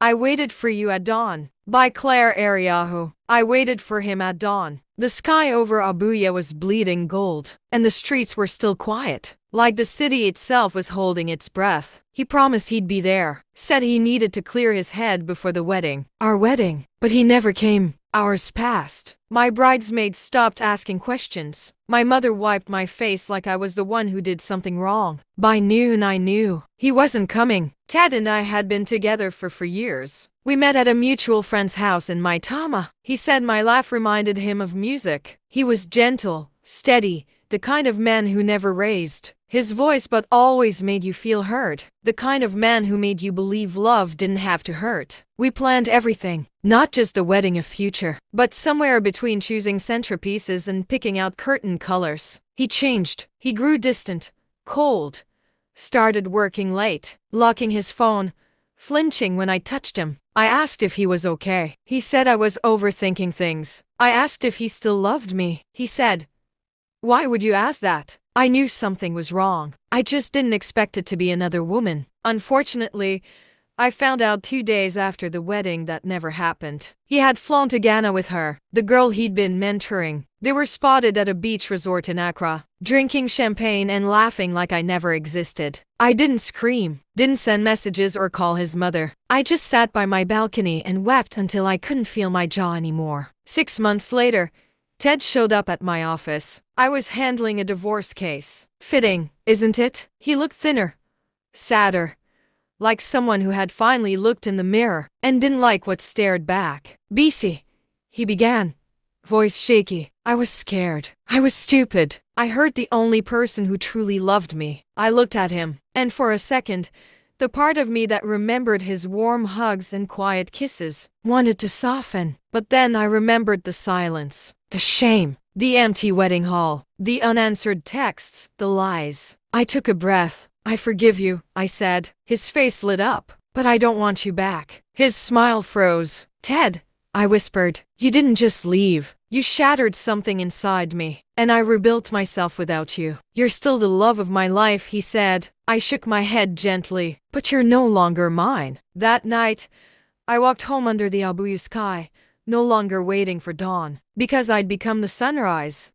I Waited for You at Dawn, by Claire Ariaho. I waited for him at dawn. The sky over Abuya was bleeding gold, and the streets were still quiet, like the city itself was holding its breath. He promised he'd be there, said he needed to clear his head before the wedding. Our wedding. But he never came. Hours passed. My bridesmaids stopped asking questions. My mother wiped my face like I was the one who did something wrong. By noon I knew he wasn't coming. Ted and I had been together for years. We met at a mutual friend's house in Maitama. He said my laugh reminded him of music. He was gentle, steady, the kind of man who never raised his voice but always made you feel heard. The kind of man who made you believe love didn't have to hurt. We planned everything, not just the wedding of future, but somewhere between choosing centerpieces and picking out curtain colors. He changed. He grew distant, cold, started working late, locking his phone, flinching when I touched him. I asked if he was okay. He said I was overthinking things. I asked if he still loved me. He said, "Why would you ask that?" I knew something was wrong. I just didn't expect it to be another woman. Unfortunately, I found out 2 days after the wedding that never happened. He had flown to Ghana with her, the girl he'd been mentoring. They were spotted at a beach resort in Accra, drinking champagne and laughing like I never existed. I didn't scream, didn't send messages or call his mother. I just sat by my balcony and wept until I couldn't feel my jaw anymore. 6 months later, Ted showed up at my office. I was handling a divorce case. Fitting, isn't it? He looked thinner, sadder, like someone who had finally looked in the mirror and didn't like what stared back. "BC," he began, voice shaky. I was scared. I was stupid. I hurt the only person who truly loved me. I looked at him, and for a second, the part of me that remembered his warm hugs and quiet kisses wanted to soften. But then I remembered the silence, the shame, the empty wedding hall, the unanswered texts, the lies. I took a breath. "I forgive you," I said. His face lit up. "But I don't want you back." His smile froze. "Ted," I whispered, "you didn't just leave. You shattered something inside me, and I rebuilt myself without you. You're still the love of my life," he said. I shook my head gently. "But you're no longer mine." That night, I walked home under the Abuya sky, no longer waiting for dawn, because I'd become the sunrise.